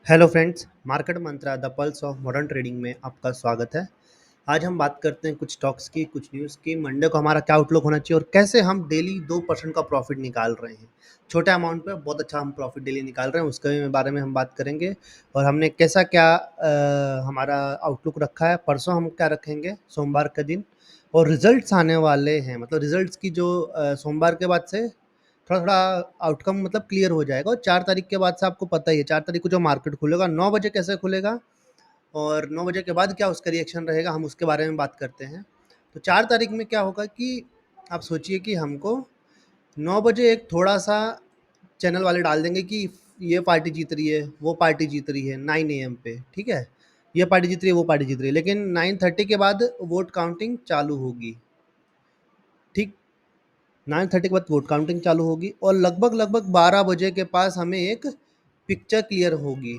Hello friends, market Mantra the pulse of modern trading में आपका स्वागत है। आज हम बात करते हैं कुछ स्टॉक्स की, कुछ न्यूज़ की, मंडे को हमारा क्या आउटलुक होना चाहिए और कैसे हम डेली 2% का प्रॉफिट निकाल रहे हैं। छोटे अमाउंट पे बहुत अच्छा हम प्रॉफिट डेली निकाल रहे हैं, उसके बारे में हम बात करेंगे। और हमने कैसा क्या हमारा आउटलुक रखा है, परसों हम क्या रखेंगे सोमवार के दिन। और रिजल्ट्स आने वाले हैं, मतलब रिजल्ट्स की जो सोमवार के बाद से थोड़ा-थोड़ा आउटकम मतलब क्लियर हो जाएगा। और 4 तारीख के बाद से आपको पता ही है, 4 तारीख को जो मार्केट खुलेगा 9 बजे कैसे खुलेगा और 9 बजे के बाद क्या उसका रिएक्शन रहेगा, हम उसके बारे में बात करते हैं। तो 4 तारीख में क्या होगा कि आप सोचिए कि हमको 9 बजे एक थोड़ा-सा चैनल वाले डाल देंगे कि ये पार्टी जीत रही है, वो पार्टी जीत रही है 9 एएम पे, ठीक है? ये पार्टी जीत रही है, वो पार्टी जीत रही है, लेकिन 9:30 के बाद वोट काउंटिंग चालू होगी, ठीक? 9:30 के बाद वोट काउंटिंग चालू होगी और लगभग 12 बजे के पास हमें एक पिक्चर क्लियर होगी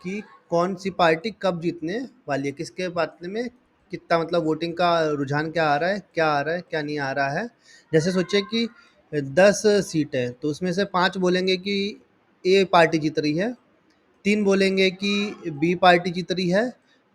कि कौन सी पार्टी कब जीतने वाली है, किसके बारे में कितना मतलब वोटिंग का रुझान क्या आ रहा है, क्या आ रहा है, क्या नहीं आ रहा है। जैसे सोचिए कि 10 सीट है तो उसमें से 5 बोलेंगे कि ए पार्टी जीत रही है, 3 बोलेंगे कि बी पार्टी जीत रही है,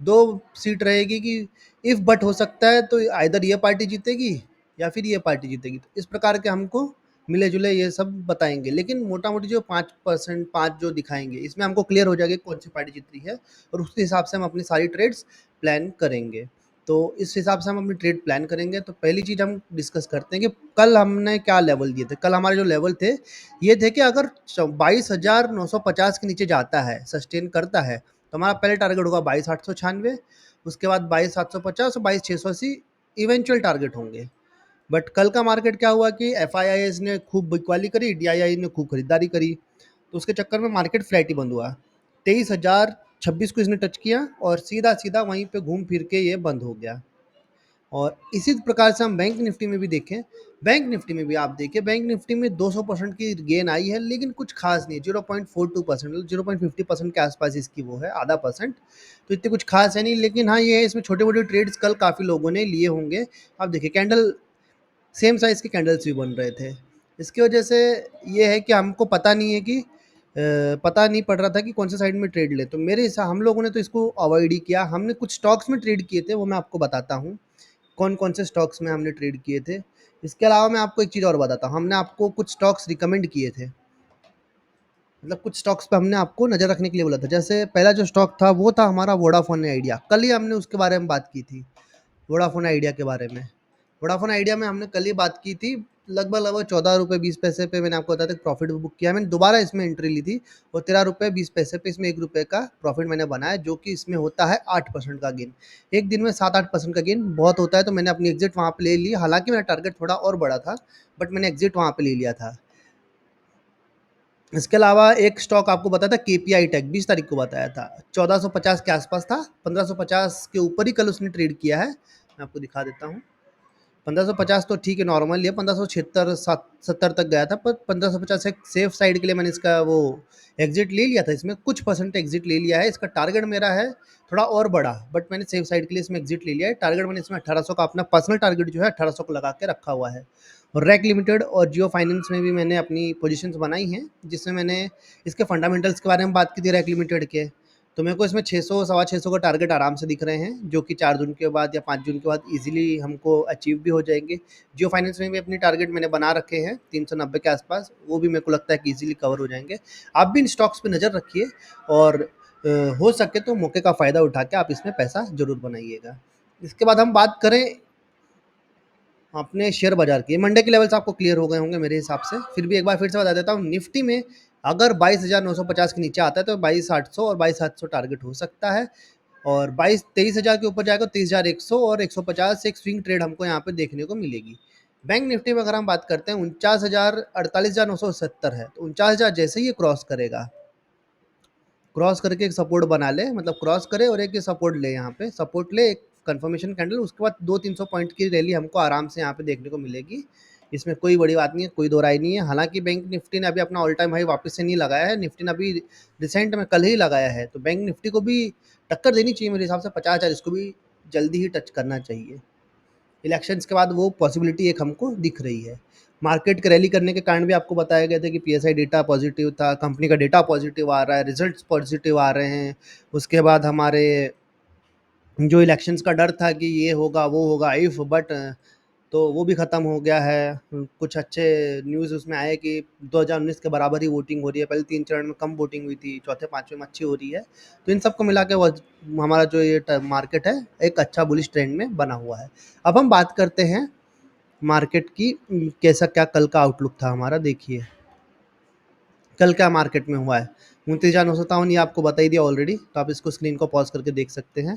2 सीट रहेगी कि इफ़ बट हो सकता है तो आइदर ये पार्टी जीतेगी या फिर ये पार्टी जीतेगी। तो इस प्रकार के हमको मिले-जुले ये सब बताएँगे। लेकिन मोटा-मोटी जो 5% 5 जो दिखाएँगे, इसमें हमको क्लियर हो जाएगा कि कौन-सी पार्टी जीत रही है और उसके हिसाब से हम अपनी सारी ट्रेड्स प्लान करेंगे। तो इस हिसाब से हम अपनी ट्रेड प्लान करेंगे। तो पहली चीज़ हम डिस्कस करते हैं कि कल हमने क्या लेवल दिए थे। कल हमारे जो लेवल थे, ये थे कि अगर 22,950 के नीचे जाता है, सस्टेन करता है, तो हमारा पहले टारगेट होगा 22,896, उसके बाद 22,750 और 22,680 इवेंचुअल टारगेट होंगे। बट कल का मार्केट क्या हुआ कि एफआईआईएस ने खूब बिकवाली करी, डीआईआई ने खूब खरीदारी करी, तो उसके चक्कर में मार्केट फ्लैट ही बंद हुआ। 23,026 को इसने टच किया और सीधा सीधा वहीं पे घूम फिर के ये बंद हो गया। और इसी प्रकार से हम बैंक निफ्टी में भी देखें, बैंक निफ्टी में भी आप देखिए, बैंक निफ्टी में 200% की गेन आई है, लेकिन कुछ खास नहीं, 0.42%, 0.50% के आसपास इसकी वो है, आधा परसेंट। तो इतनी कुछ खास है नहीं, लेकिन हाँ ये है इसमें छोटे मोटे ट्रेड्स कल काफ़ी लोगों ने लिए होंगे। आप देखिए कैंडल, सेम साइज़ के कैंडल्स भी बन रहे थे। इसकी वजह से ये है कि हमको पता नहीं है कि पता नहीं पड़ रहा था कि कौन से साइड में ट्रेड ले। तो मेरे हिसाब हम लोगों ने तो इसको अवॉइड ही किया। हमने कुछ स्टॉक्स में ट्रेड किए थे, वो मैं आपको बताता हूँ कौन-कौन से स्टॉक्स में हमने ट्रेड किए थे। इसके अलावा मैं आपको एक चीज़ और बताता हूँ, हमने आपको कुछ स्टॉक्स रिकमेंड किए थे। मतलब कुछ स्टॉक्स पे हमने आपको नज़र रखने के लिए बोला था। जैसे पहला जो स्टॉक था वो था हमारा वोडाफोन आइडिया। कल ही हमने उसके बारे में बात की थी, वोडाफोन आइडिया के बारे में। वोडाफोन आइडिया में हमने कल ही बात की थी। लगभग 14 रुपये 20 पैसे पे मैंने आपको बताया था प्रॉफिट बुक किया। मैंने दोबारा इसमें एंट्री ली थी और 13 रुपये 20 पैसे पे इसमें 1 रुपये का प्रॉफिट मैंने बनाया, जो कि इसमें होता है 8% का गेन। एक दिन में 7-8% का गेन बहुत होता है, तो मैंने अपनी एग्ज़िट वहाँ पे ले ली। हालाँकि मेरा टारगेट थोड़ा और बड़ा था, बट मैंने एग्ज़िट वहाँ पे ले लिया था। इसके अलावा एक स्टॉक आपको बताया था केपीआई टेक, 20 तारीख को बताया था। 1450 के आसपास था, 1550 के ऊपर ही कल उसने ट्रेड किया है। मैं आपको दिखा देता हूँ। 1550 तो ठीक है, नॉर्मल ही है। 1576 70 तक गया था, पर 1550 एक सेफ साइड के लिए मैंने इसका वो एग्जिट ले लिया था। इसमें कुछ परसेंट एग्जिट ले लिया है। इसका टारगेट मेरा है थोड़ा और बड़ा, बट मैंने सेफ साइड के लिए इसमें एग्जिट ले लिया है। टारगेट मैंने इसमें 1800 का, अपना पर्सनल टारगेट जो है 1800 को लगा के रखा हुआ है। और रैक लिमिटेड और जियो फाइनेंस में भी मैंने अपनी पोजीशंस बनाई हैं, जिसमें मैंने इसके फंडामेंटल्स के बारे में बात की थी रैक लिमिटेड के। तो मेरे को इसमें 600 सवा 600 का टारगेट आराम से दिख रहे हैं, जो कि 4 जून के बाद या 5 जून के बाद इजीली हमको अचीव भी हो जाएंगे। जियो फाइनेंस में भी अपनी टारगेट मैंने बना रखे हैं 390 के आसपास, वो भी मेरे को लगता है कि इजीली कवर हो जाएंगे। आप भी इन स्टॉक्स पे नज़र रखिए और हो सके तो मौके का फ़ायदा उठा के आप इसमें पैसा ज़रूर बनाइएगा। इसके बाद हम बात करें अपने शेयर बाजार की। मंडे के लेवल्स आपको क्लियर हो गए होंगे मेरे हिसाब से। फिर भी एक बार फिर से बता देता हूँ, निफ्टी में अगर 22,950 के नीचे आता है तो 22,800 और 22,700 टारगेट हो सकता है। और 23,000 के ऊपर जाएगा 23,100 और 150 से एक स्विंग ट्रेड हमको यहाँ पे देखने को मिलेगी। बैंक निफ्टी में अगर हम बात करते हैं 49,000 48,970 है, तो 49,000 जैसे ही ये क्रॉस करेगा, क्रॉस करके एक सपोर्ट बना ले, मतलब क्रॉस करे और एक सपोर्ट ले, यहाँ पे सपोर्ट ले, एक कंफर्मेशन कैंडल, उसके बाद 200-300 पॉइंट की रैली हमको आराम से यहाँ पे देखने को मिलेगी। इसमें कोई बड़ी बात नहीं है, कोई दो राय नहीं है। हालांकि बैंक निफ्टी ने अभी अपना ऑल टाइम हाई वापस से नहीं लगाया है, निफ्टी ने अभी रिसेंट में कल ही लगाया है, तो बैंक निफ्टी को भी टक्कर देनी चाहिए मेरे हिसाब से। 50,000 इसको भी जल्दी ही टच करना चाहिए। इलेक्शंस के बाद वो पॉसिबिलिटी एक हमको दिख रही है। मार्केट के रैली करने के कारण भी आपको बताया गया था कि पीएसआई डेटा पॉजिटिव था, कंपनी का डेटा पॉजिटिव आ रहा है, रिजल्ट्स पॉजिटिव आ रहे हैं। उसके बाद हमारे जो इलेक्शंस का डर था कि ये होगा वो होगा इफ बट, तो वो भी ख़त्म हो गया है। कुछ अच्छे न्यूज़ उसमें आए कि 2019 के बराबर ही वोटिंग हो रही है। पहले 3 चरण में कम वोटिंग हुई थी, चौथे पाँचवें में अच्छी हो रही है। तो इन सबको मिला के वो हमारा जो ये मार्केट है एक अच्छा बुलिश ट्रेंड में बना हुआ है। अब हम बात करते हैं मार्केट की, कैसा क्या कल का आउटलुक था हमारा। देखिए कल क्या मार्केट में हुआ है। 29,957 ये आपको बता ही दिया ऑलरेडी, तो आप इसको स्क्रीन को पॉज करके देख सकते हैं।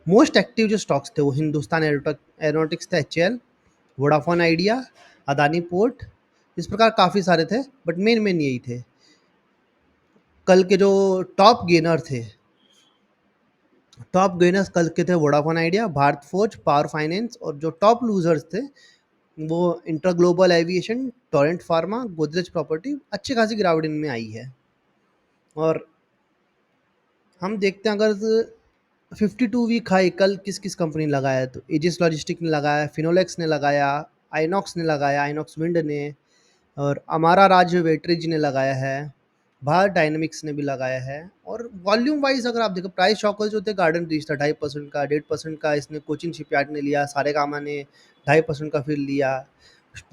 मोस्ट एक्टिव जो स्टॉक्स थे वो हिंदुस्तान एरोनॉटिक्स थे, HAL, Vodafone idea, Adani port, इस प्रकार काफ़ी सारे थे, बट मेन मेन यही थे। कल के जो टॉप गेनर थे, टॉप गेनर्स कल के थे Vodafone idea, Bharat forge, power finance, और जो टॉप लूजर्स थे वो inter global aviation, Torrent pharma, Godrej property. अच्छी खासी गिरावट इनमें आई है। और हम देखते हैं अगर 52 वीक हाई कल किस किस कंपनी ने लगाया है, तो एजिस लॉजिस्टिक ने लगाया, फिनोलेक्स ने लगाया, आइनॉक्स ने लगाया, आइनॉक्स विंड ने, और अमारा राज वेटरेज ने लगाया है, भारत डायनेमिक्स ने भी लगाया है। और वॉल्यूम वाइज अगर आप देखो, प्राइस शॉकल जो थे, गार्डन रीच था 2.5% का, 1.5% का इसने कोचिन शिपयार्ड ने लिया, सारेगामा ने 2.5% का फिर लिया।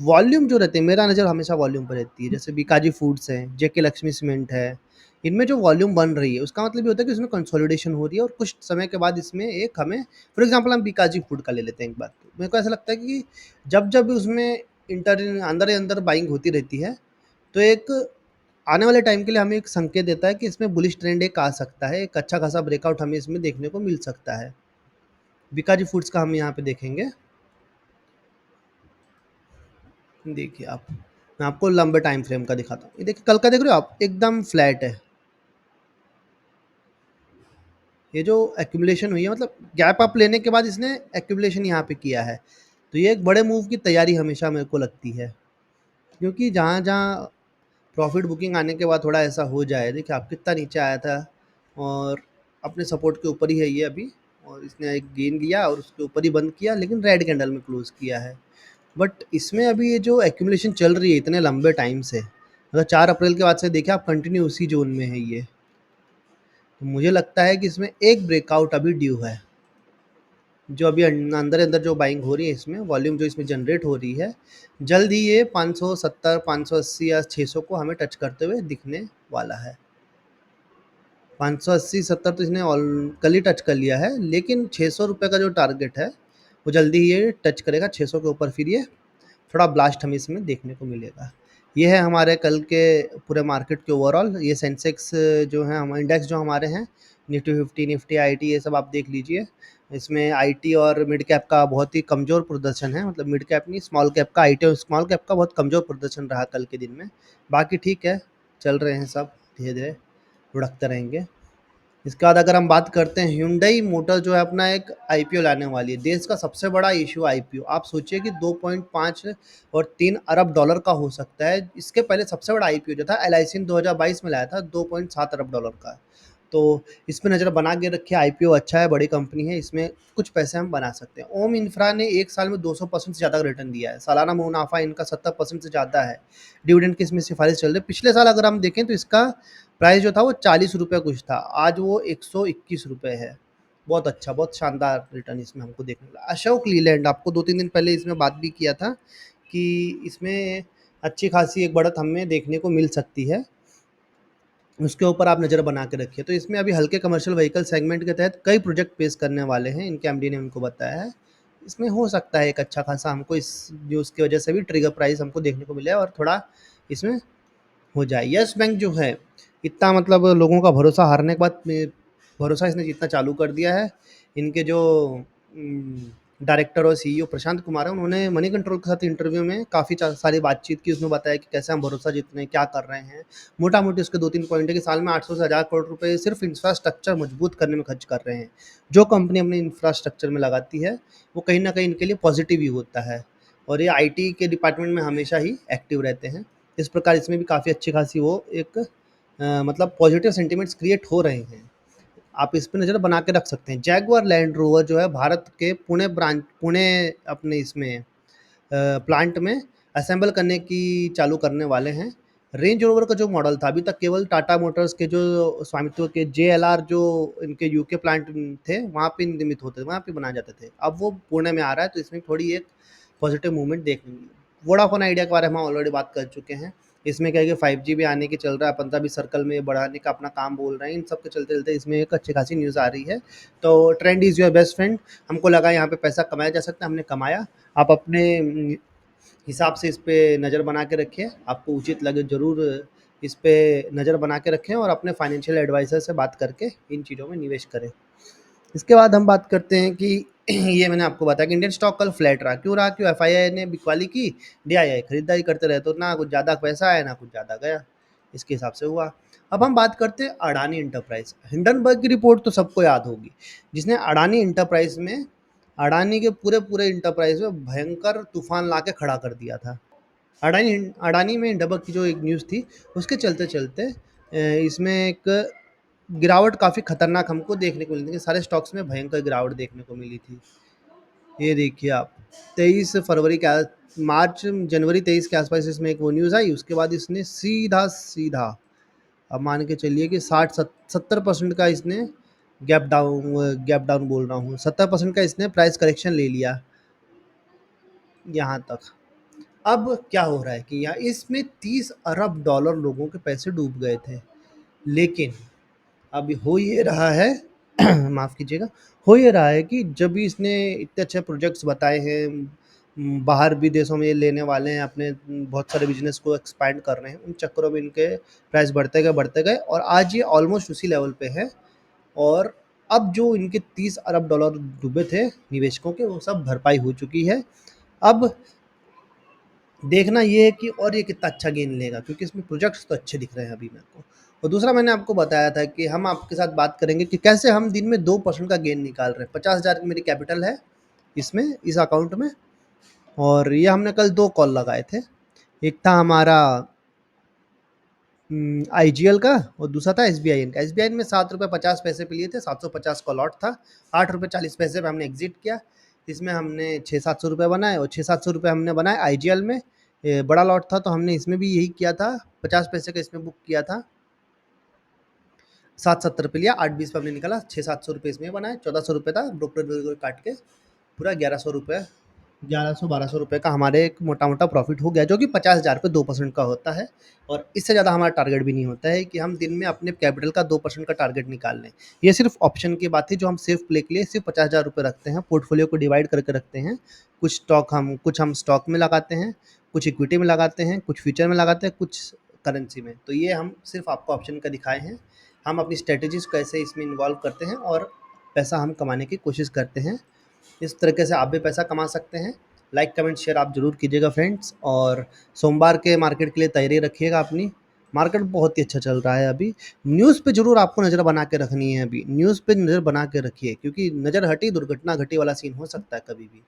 वॉल्यूम जो रहते हैं, मेरा नज़र हमेशा वॉल्यूम पर रहती है। जैसे बीकाजी फूड्स है, जेके लक्ष्मी सीमेंट है, इनमें जो वॉल्यूम बन रही है उसका मतलब ये होता है कि इसमें कंसोलिडेशन हो रही है, और कुछ समय के बाद इसमें एक हमें, फॉर एग्जांपल हम बीकाजी फूड का ले लेते हैं एक बार। मेरे को ऐसा लगता है कि जब जब उसमें इंटर अंदर ही अंदर बाइंग होती रहती है, तो एक आने वाले टाइम के लिए हमें एक संकेत देता है कि इसमें बुलिश ट्रेंड एक आ सकता है, एक अच्छा खासा ब्रेकआउट हमें इसमें देखने को मिल सकता है। बीकाजी फूड्स का हम यहाँ पे देखेंगे। देखिए आप, मैं आपको लंबे टाइम फ्रेम का दिखाता हूँ। ये देखिए कल का देख रहे हो आप, एकदम फ्लैट है। ये जो एक्यूमुलेशन हुई है, मतलब गैप अप लेने के बाद इसने एक्यूमुलेशन यहाँ पे किया है, तो ये एक बड़े मूव की तैयारी हमेशा मेरे को लगती है। क्योंकि जहाँ जहाँ प्रॉफिट बुकिंग आने के बाद थोड़ा ऐसा हो जाए, देखिए आप कितना नीचे आया था और अपने सपोर्ट के ऊपर ही है ये अभी, और इसने एक गेन लिया और उसके ऊपर ही बंद किया, लेकिन रेड कैंडल में क्लोज किया है। बट इसमें अभी ये जो एक्यूमुलेशन चल रही है इतने लंबे टाइम से, अगर 4 अप्रैल के बाद से देखिए आप, कंटिन्यू उसी जोन में है ये। तो मुझे लगता है कि इसमें एक ब्रेकआउट अभी ड्यू है। जो अभी अंदर अंदर जो बाइंग हो रही है, इसमें वॉल्यूम जो इसमें जनरेट हो रही है, जल्द ही ये 570, 580 या 600 को हमें टच करते हुए दिखने वाला है। 580 70 तो इसने कल ही टच कर लिया है, लेकिन 600 रुपये का जो टारगेट है वो जल्दी ही ये टच करेगा 600 के ऊपर, फिर ये थोड़ा ब्लास्ट हमें इसमें देखने को मिलेगा। ये है हमारे कल के पूरे मार्केट के ओवरऑल। ये सेंसेक्स जो है, हम इंडेक्स जो हमारे हैं, निफ्टी 50, निफ्टी आईटी, ये सब आप देख लीजिए। इसमें आईटी और मिड कैप का बहुत ही कमज़ोर प्रदर्शन है, मतलब मिड कैप नहीं, स्मॉल कैप का, आईटी और स्मॉल कैप का बहुत कमज़ोर प्रदर्शन रहा कल के दिन में। बाकी ठीक है, चल रहे हैं सब, धीरे धीरे लुढ़कते रहेंगे। इसके बाद अगर हम बात करते हैं, hyundai मोटर जो है अपना एक आईपीओ लाने वाली है। देश का सबसे बड़ा इशू आईपीओ, आप सोचिए कि 2.5 और 3 अरब डॉलर का हो सकता है। इसके पहले सबसे बड़ा आईपीओ जो था एलआईसी ने 2022 में लाया था, 2.7 अरब डॉलर का। तो इस पे नज़र बना के रखिए, आईपीओ अच्छा है, बड़ी कंपनी है, इसमें कुछ पैसे हम बना सकते हैं। ओम इंफ्रा ने एक साल में 200% से ज़्यादा रिटर्न दिया है, सालाना मुनाफा इनका 70% से ज़्यादा है। डिविडेंड की इसमें सिफारिश चल रही है। पिछले साल अगर हम देखें तो इसका प्राइस जो था वो 40 रुपये कुछ था, आज वो 121 रुपये है। बहुत अच्छा, बहुत शानदार रिटर्न इसमें हमको देखने मिला। अशोक लीलैंड, आपको 2-3 दिन पहले इसमें बात भी किया था कि इसमें अच्छी खासी एक बढ़त हमें देखने को मिल सकती है, उसके ऊपर आप नज़र बना के रखिए। तो इसमें अभी हल्के कमर्शियल व्हीकल सेगमेंट के तहत कई प्रोजेक्ट पेश करने वाले हैं, इनके एमडी ने उनको बताया है। इसमें हो सकता है एक अच्छा खासा हमको इस न्यूज़ की वजह से भी ट्रिगर प्राइस हमको देखने को मिले और थोड़ा इसमें हो जाए। यस बैंक जो है, इतना मतलब लोगों का भरोसा हारने के बाद भरोसा इसने जितना चालू कर दिया है। इनके जो डायरेक्टर और सीईओ प्रशांत कुमार है, उन्होंने मनी कंट्रोल के साथ इंटरव्यू में काफ़ी सारी बातचीत की। उसमें बताया कि कैसे हम भरोसा जीत रहे हैं, क्या कर रहे हैं। मोटा मोटी उसके 2-3 पॉइंट है कि साल में 800 से 1000 करोड़ रुपए सिर्फ इंफ्रास्ट्रक्चर मजबूत करने में खर्च कर रहे हैं। जो कंपनी अपने इंफ्रास्ट्रक्चर में लगाती है वो कहीं ना कहीं इनके लिए पॉजिटिव ही होता है, और ये आईटी के डिपार्टमेंट में हमेशा ही एक्टिव रहते हैं। इस प्रकार इसमें भी काफ़ी अच्छी खासी वो एक मतलब पॉजिटिव सेंटिमेंट्स क्रिएट हो रहे हैं। आप इस पे नज़र बना के रख सकते हैं। जैगुआर लैंड रोवर जो है, भारत के पुणे ब्रांच, पुणे अपने इसमें प्लांट में असेंबल करने की चालू करने वाले हैं। रेंज रोवर का जो मॉडल था, अभी तक केवल टाटा मोटर्स के जो स्वामित्व के JLR जो इनके यूके प्लांट थे, वहाँ पे निर्मित होते थे, वहाँ पे बनाए जाते थे। अब वो पुणे में आ रहा है, तो इसमें थोड़ी एक पॉजिटिव मूवमेंट देखने मिली। वोडाफोन आइडिया के बारे में हम ऑलरेडी बात कर चुके हैं। इसमें क्या है कि 5G भी आने की चल रहा है, 15-20 सर्कल में बढ़ाने का अपना काम बोल रहे हैं। इन सब के चलते-चलते इसमें एक अच्छी खासी न्यूज़ आ रही है। तो trend is your best friend. हमको लगा यहाँ पे पैसा कमाया जा सकता है, हमने कमाया। आप अपने हिसाब से इस पे नज़र बना के रखिए, आपको उचित लगे ज़रूर इस पे नज़र बना के रखें और अपने फाइनेंशियल एडवाइज़र से बात करके इन चीज़ों में निवेश करें। इसके बाद हम बात करते हैं कि ये मैंने आपको बताया कि इंडियन स्टॉक कल फ्लैट रहा। क्यों रहा? क्यों? एफआईआई ने बिकवाली की, डीआईआई खरीदारी करते रहे, तो ना कुछ ज़्यादा पैसा आया, ना कुछ ज़्यादा गया। इसके हिसाब से हुआ। अब हम बात करते हैं अडानी एंटरप्राइज। हिंडनबर्ग की रिपोर्ट तो सबको याद होगी, जिसने अडानी एंटरप्राइज में, अडानी के पूरे पूरे एंटरप्राइज में भयंकर तूफान ला के खड़ा कर दिया था। अडानी अडानी में हिंडनबर्ग की जो एक न्यूज़ थी, उसके चलते चलते इसमें एक गिरावट काफ़ी खतरनाक हमको देखने को मिली थी। सारे स्टॉक्स में भयंकर गिरावट देखने को मिली थी। ये देखिए आप, 23 फरवरी के मार्च जनवरी 23 के आसपास इसमें एक वो न्यूज़ आई। उसके बाद इसने सीधा सीधा, अब मान के चलिए कि 60-70% का इसने गैप डाउन बोल रहा हूँ, 70% का इसने प्राइस करेक्शन ले लिया यहाँ तक। अब क्या हो रहा है कि यहाँ इसमें $30 अरब लोगों के पैसे डूब गए थे। लेकिन अब हो ये रहा है माफ़ कीजिएगा, हो ये रहा है कि जब भी इसने इतने अच्छे प्रोजेक्ट्स बताए हैं, बाहर भी देशों में ये लेने वाले हैं, अपने बहुत सारे बिजनेस को एक्सपैंड कर रहे हैं, उन चक्करों में इनके प्राइस बढ़ते गए और आज ये ऑलमोस्ट उसी लेवल पे है। और अब जो इनके $30 अरब डूबे थे निवेशकों के, वो सब भरपाई हो चुकी है। अब देखना ये है कि और ये कितना अच्छा गेन लेगा, क्योंकि इसमें प्रोजेक्ट्स तो अच्छे दिख रहे हैं अभी मेरे को। और दूसरा, मैंने आपको बताया था कि हम आपके साथ बात करेंगे कि कैसे हम दिन में 2% का गेन निकाल रहे हैं। 50,000 की मेरी कैपिटल है इसमें, इस अकाउंट में। और ये हमने कल 2 कॉल लगाए थे। एक था हमारा IGL का, और दूसरा था SBIN का। SBIN में ₹7.50 पे लिए थे, 750 का लॉट था। ₹8.40 पे हमने एग्जिट किया। इसमें हमने 600-700 बनाए, और 600-700 हमने बनाए IGL में। बड़ा लॉट था, तो हमने इसमें भी यही किया था, 50 पैसे का इसमें बुक किया था। 770 पे लिया, 820 पे हमने निकाला, 600-700 इसमें बनाए। ₹1400 था, ब्रोकर काट के पूरा ₹1100, 1100-1200 का हमारे एक मोटा मोटा प्रॉफिट हो गया, जो कि 50,000 पे 2% का होता है। और इससे ज़्यादा हमारा टारगेट भी नहीं होता है कि हम दिन में अपने कैपिटल का 2% का टारगेट निकाल लें। ये सिर्फ ऑप्शन की बात थी, जो हम सेफ प्ले के लिए सिर्फ 50,000 रखते हैं। पोर्टफोलियो को डिवाइड करके रखते हैं। कुछ हम स्टॉक में लगाते हैं, कुछ इक्विटी में लगाते हैं, कुछ फ्यूचर में लगाते हैं, कुछ करेंसी में। तो ये हम सिर्फ आपको ऑप्शन का दिखाए हैं। हम अपनी स्ट्रेटेजीज कैसे इसमें इन्वॉल्व करते हैं और पैसा हम कमाने की कोशिश करते हैं। इस तरीके से आप भी पैसा कमा सकते हैं। लाइक कमेंट शेयर आप ज़रूर कीजिएगा फ्रेंड्स। और सोमवार के मार्केट के लिए तैयारी रखिएगा अपनी। मार्केट बहुत ही अच्छा चल रहा है अभी। न्यूज़ पे ज़रूर आपको नज़र बना के रखनी है अभी। न्यूज़ पे नज़र बना के रखिए, क्योंकि नज़र हटी दुर्घटना घटी वाला सीन हो सकता है कभी भी।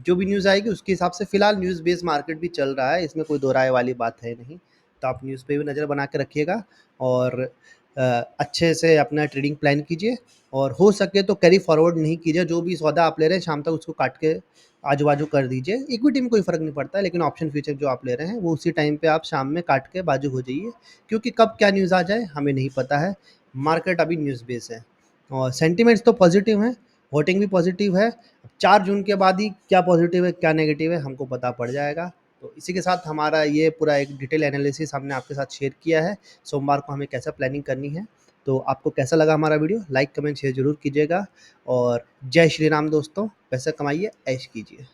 जो भी न्यूज़ आएगी उसके हिसाब से, फ़िलहाल न्यूज़ बेस्ड मार्केट भी चल रहा है, इसमें कोई दो राय वाली बात है नहीं। तो आप न्यूज़ पे भी नज़र बना के रखिएगा और अच्छे से अपना ट्रेडिंग प्लान कीजिए। और हो सके तो कैरी फॉरवर्ड नहीं कीजिए। जो भी सौदा आप ले रहे हैं शाम तक उसको काट के आजू बाजू कर दीजिए। इक्विटी में कोई फ़र्क नहीं पड़ता है, लेकिन ऑप्शन फ्यूचर जो आप ले रहे हैं वो उसी टाइम पे आप शाम में काट के बाजू हो जाइए, क्योंकि कब क्या न्यूज़ आ जाए हमें नहीं पता है। मार्केट अभी न्यूज़ बेस है और सेंटिमेंट्स तो पॉजिटिव हैं, वोटिंग भी पॉजिटिव है। 4 जून के बाद ही क्या पॉजिटिव है क्या नेगेटिव है हमको पता पड़ जाएगा। तो इसी के साथ हमारा ये पूरा एक डिटेल एनालिसिस हमने आपके साथ शेयर किया है, सोमवार को हमें कैसा प्लानिंग करनी है। तो आपको कैसा लगा हमारा वीडियो? लाइक कमेंट शेयर ज़रूर कीजिएगा। और जय श्री राम दोस्तों, पैसा कमाइए, ऐश कीजिए।